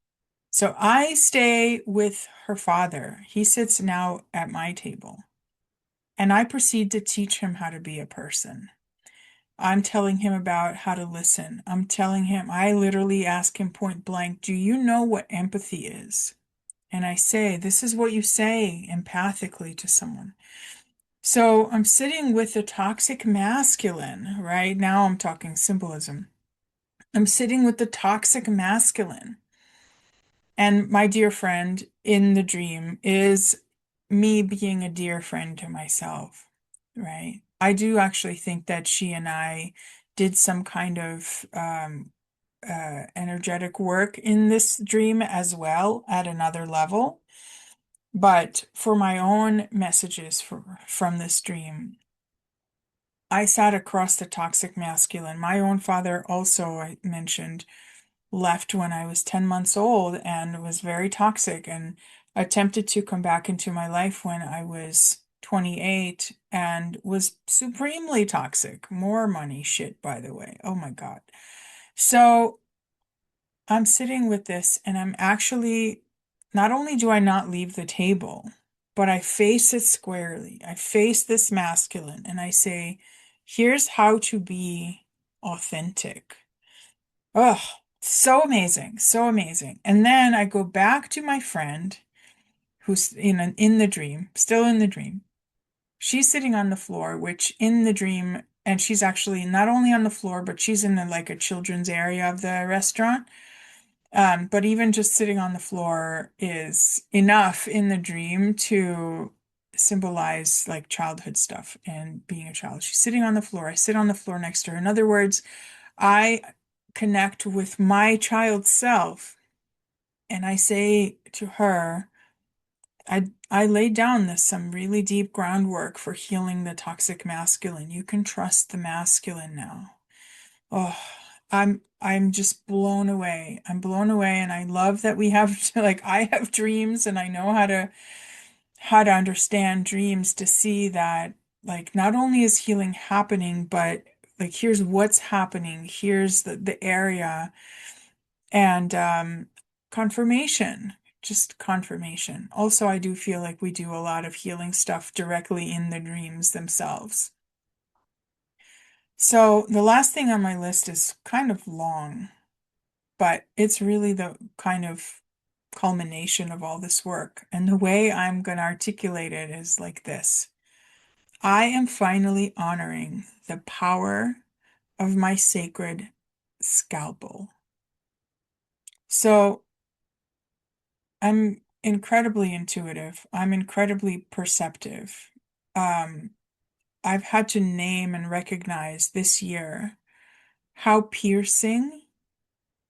So I stay with her father. He sits now at my table. And I proceed to teach him how to be a person. I'm telling him about how to listen. I'm telling him, I literally ask him point blank, "Do you know what empathy is?" And I say, "This is what you say empathically to someone." So I'm sitting with the toxic masculine, right? Now I'm talking symbolism. I'm sitting with the toxic masculine. And my dear friend in the dream is me being a dear friend to myself, right? I do actually think that she and I did some kind of energetic work in this dream as well at another level. But for my own messages from this dream, I sat across the toxic masculine. My own father also, I mentioned, left when I was 10 months old and was very toxic and attempted to come back into my life when I was 28 and was supremely toxic. More money shit, by the way. Oh my God. So I'm sitting with this and I'm actually, not only do I not leave the table, but I face it squarely. I face this masculine and I say, here's how to be authentic. Oh, so amazing, so amazing. And then I go back to my friend who's in the dream, still in the dream. She's sitting on the floor, which in the dream, and she's actually not only on the floor, but she's in like a children's area of the restaurant. But even just sitting on the floor is enough in the dream to symbolize like childhood stuff and being a child. She's sitting on the floor. I sit on the floor next to her. In other words, I connect with my child self and I say to her, I laid down some really deep groundwork for healing the toxic masculine. You can trust the masculine now. Oh, I'm just blown away. I'm blown away and I love that we have like I have dreams and I know how to understand dreams to see that like not only is healing happening, but like here's what's happening. Here's the area and confirmation. Just confirmation. Also, I do feel like we do a lot of healing stuff directly in the dreams themselves. So the last thing on my list is kind of long, but it's really the kind of culmination of all this work. And the way I'm going to articulate it is like this. I am finally honoring the power of my sacred scalpel. So I'm incredibly intuitive. I'm incredibly perceptive. Um, I've had to name and recognize this year how piercing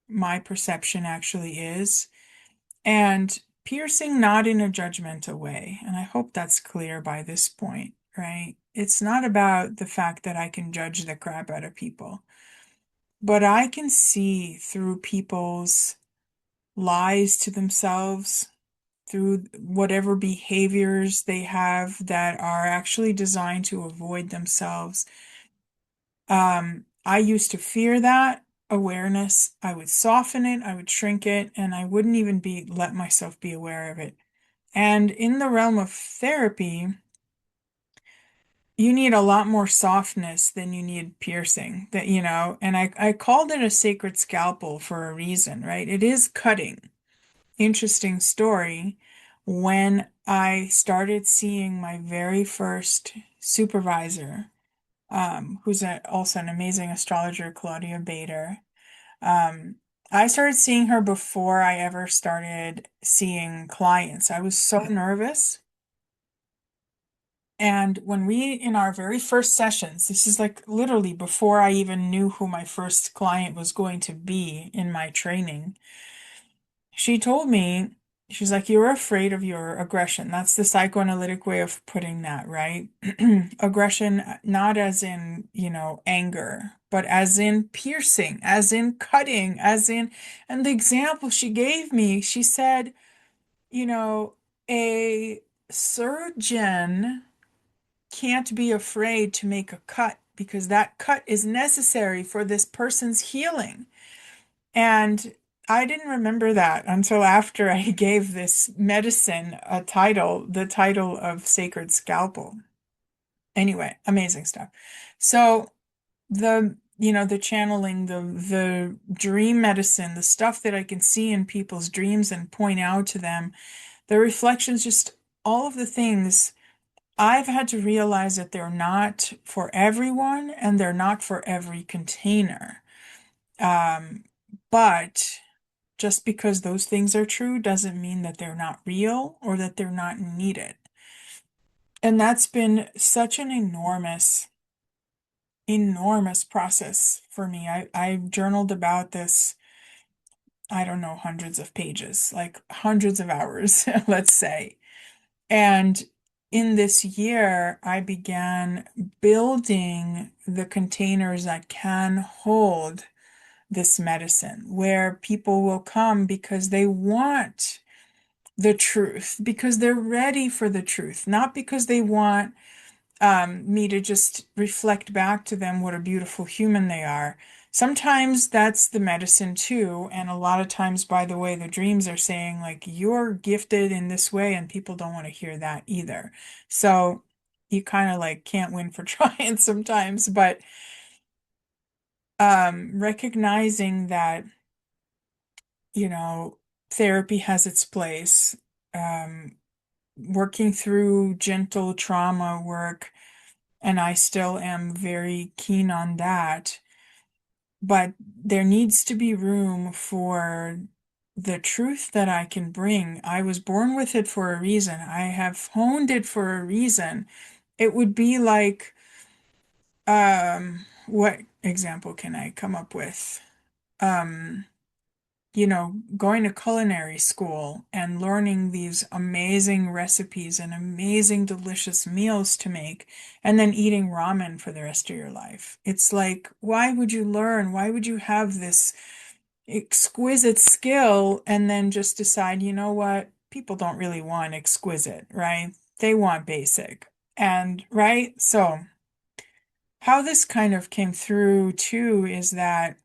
my perception actually is, and piercing not in a judgmental way. And I hope that's clear by this point, right? It's not about the fact that I can judge the crap out of people, but I can see through people's lies to themselves, through whatever behaviors they have that are actually designed to avoid themselves. I used to fear that awareness. I would soften it, I would shrink it, and I wouldn't even let myself be aware of it. And in the realm of therapy, you need a lot more softness than you need piercing, and I called it a sacred scalpel for a reason, right? It is cutting. Interesting story. When I started seeing my very first supervisor, who's also an amazing astrologer, Claudia Bader. Um, I started seeing her before I ever started seeing clients. I was so nervous. And when in our very first sessions, this is like literally before I even knew who my first client was going to be in my training, she told me, she's like, you're afraid of your aggression. That's the psychoanalytic way of putting that, right? Aggression, not as in, anger, but as in piercing, as in cutting, and the example she gave me, she said, you know, a surgeon can't be afraid to make a cut because that cut is necessary for this person's healing. And I didn't remember that until after I gave this medicine a title, the title of Sacred Scalpel. Anyway, amazing stuff. So the channeling, the dream medicine, the stuff that I can see in people's dreams and point out to them, the reflections, just all of the things, I've had to realize that they're not for everyone and they're not for every container. Um, but just because those things are true doesn't mean that they're not real or that they're not needed. And that's been such an enormous, enormous process for me. I've journaled about this, I don't know, hundreds of pages, like hundreds of hours, let's say. And in this year, I began building the containers that can hold this medicine, where people will come because they want the truth, because they're ready for the truth, not because they want me to just reflect back to them what a beautiful human they are. Sometimes that's the medicine too. And a lot of times, by the way, the dreams are saying, like, you're gifted in this way, and people don't want to hear that either. So you kind of like can't win for trying sometimes, but recognizing that, therapy has its place, um, working through gentle trauma work, and I still am very keen on that. But there needs to be room for the truth that I can bring. I was born with it for a reason. I have honed it for a reason. It would be like, what example can I come up with? Um, going to culinary school and learning these amazing recipes and amazing, delicious meals to make, and then eating ramen for the rest of your life. It's like, why would you learn? Why would you have this exquisite skill and then just decide, you know what? People don't really want exquisite, right? They want basic. And, right? So, how this kind of came through too is that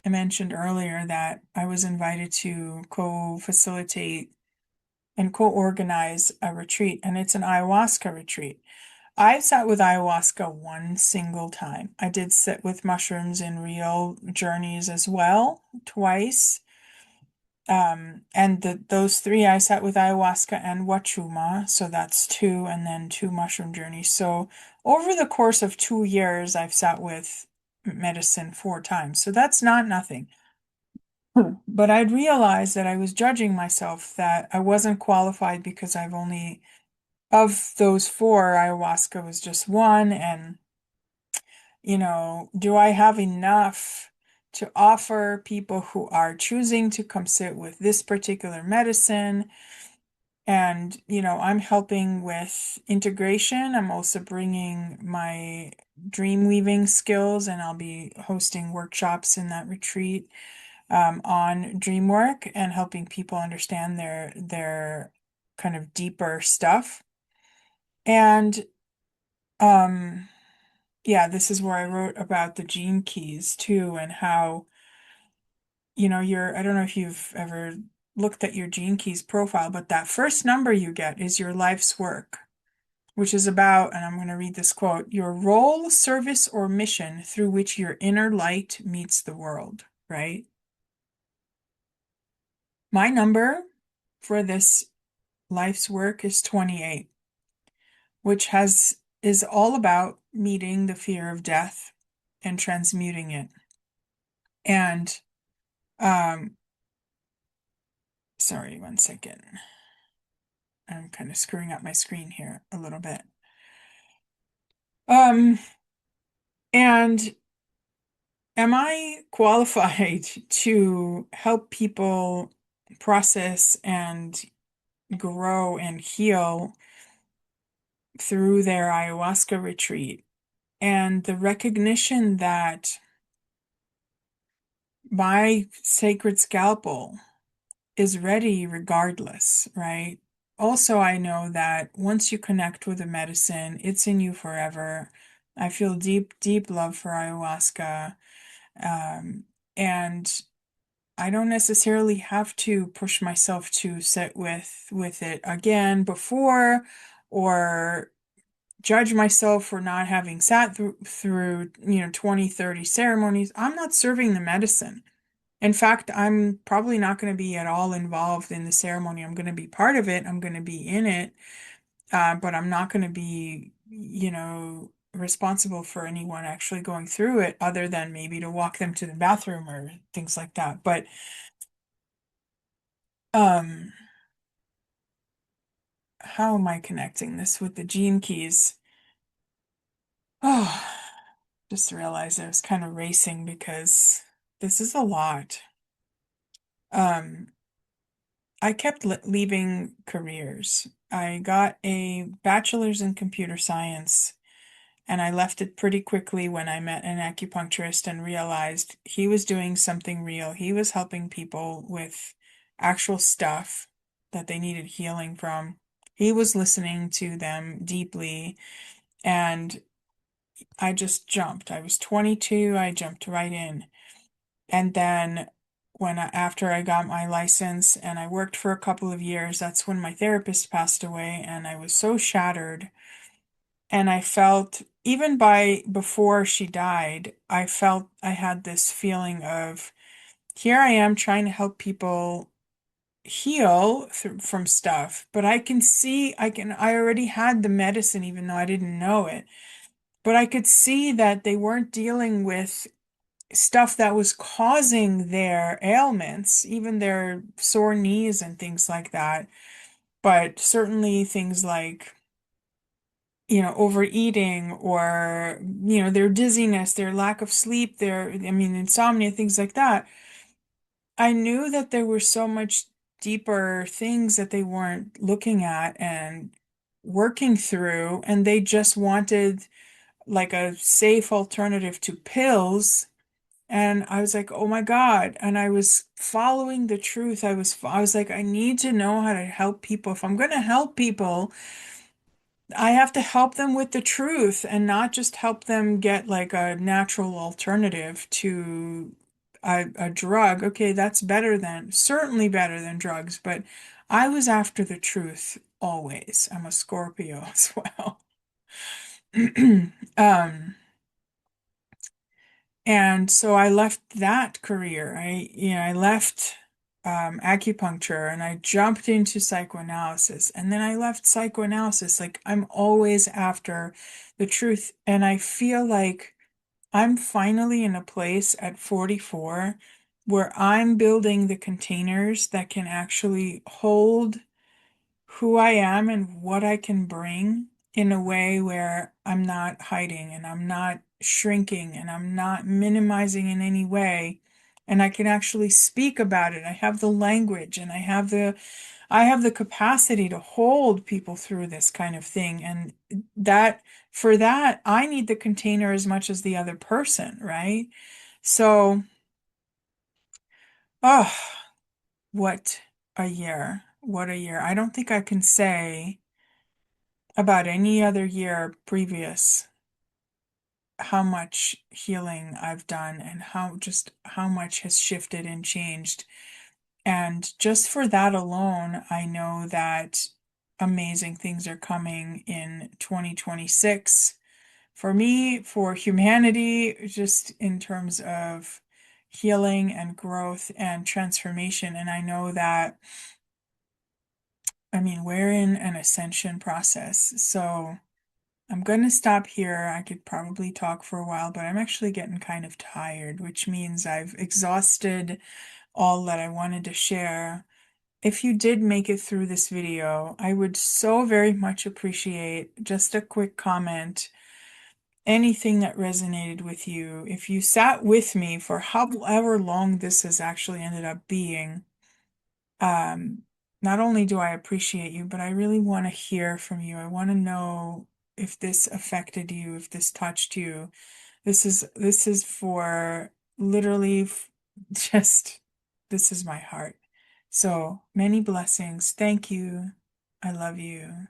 I mentioned earlier that I was invited to co-facilitate and co-organize a retreat, and it's an ayahuasca retreat. I sat with ayahuasca one single time. I did sit with mushrooms in real journeys as well, twice. And those three, I sat with ayahuasca and wachuma, so that's two, and then two mushroom journeys. So over the course of 2 years, I've sat with medicine 4 times. So that's not nothing. But I'd realized that I was judging myself, that I wasn't qualified because I've only, of those four, ayahuasca was just one. And, do I have enough to offer people who are choosing to come sit with this particular medicine? And, I'm helping with integration. I'm also bringing my dream weaving skills, and I'll be hosting workshops in that retreat on dream work and helping people understand their kind of deeper stuff. And um, yeah, this is where I wrote about the gene keys too, and how, I don't know if you've ever looked at your gene keys profile, but that first number you get is your life's work, which is about, and I'm going to read this quote, your role, service, or mission through which your inner light meets the world, right? My number for this life's work is 28, which is all about meeting the fear of death and transmuting it. And um sorry, one second. I'm kind of screwing up my screen here a little bit. Um and am I qualified to help people process and grow and heal through their ayahuasca retreat? And the recognition that my sacred scalpel is ready regardless, right? Also, I know that once you connect with the medicine, it's in you forever. I feel deep, deep love for ayahuasca. Um, and I don't necessarily have to push myself to sit with it again before, or judge myself for not having sat through 20, 30 ceremonies. I'm not serving the medicine. In fact, I'm probably not going to be at all involved in the ceremony. I'm going to be part of it. I'm going to be in it, but I'm not going to be, responsible for anyone actually going through it, other than maybe to walk them to the bathroom or things like that. But um, how am I connecting this with the gene keys? Oh, just realized I was kind of racing because this is a lot. Um, I kept leaving careers. I got a bachelor's in computer science, And I left it pretty quickly when I met an acupuncturist and realized he was doing something real. He was helping people with actual stuff that they needed healing from. He was listening to them deeply, and I just jumped. I was 22, I jumped right in. And then after I got my license and I worked for a couple of years, that's when my therapist passed away, and I was so shattered. And I felt, even by before she died, I felt I had this feeling of, here I am trying to help people heal from stuff, but I can see, I already had the medicine even though I didn't know it. But I could see that they weren't dealing with stuff that was causing their ailments, even their sore knees and things like that. But certainly things like, overeating, or, their dizziness, their lack of sleep, insomnia, things like that. I knew that there were so much deeper things that they weren't looking at and working through, and they just wanted like a safe alternative to pills. And I was like, oh my God. And I was following the truth. I was like, I need to know how to help people. If I'm going to help people, I have to help them with the truth and not just help them get like a natural alternative to a drug. Okay, that's certainly better than drugs, but I was after the truth always. I'm a Scorpio as well. Um, And so I left that career. I left acupuncture, and I jumped into psychoanalysis. And then I left psychoanalysis. Like, I'm always after the truth. And I feel like I'm finally in a place at 44 where I'm building the containers that can actually hold who I am and what I can bring in a way where I'm not hiding and I'm not shrinking and I'm not minimizing in any way. And I can actually speak about it. I have the language, and I have the capacity to hold people through this kind of thing. And that for that, I need the container as much as the other person, right? So, oh, what a year. What a year. I don't think I can say about any other year previous how much healing I've done, and how much has shifted and changed. And just for that alone, I know that amazing things are coming in 2026 for me, for humanity, just in terms of healing and growth and transformation. And I know that, we're in an ascension process. So I'm going to stop here. I could probably talk for a while, but I'm actually getting kind of tired, which means I've exhausted all that I wanted to share. If you did make it through this video, I would so very much appreciate just a quick comment, anything that resonated with you. If you sat with me for however long this has actually ended up being, um, not only do I appreciate you, but I really want to hear from you. I want to know if this affected you, if this touched you. This is for literally just, this is my heart. So many blessings. Thank you. I love you.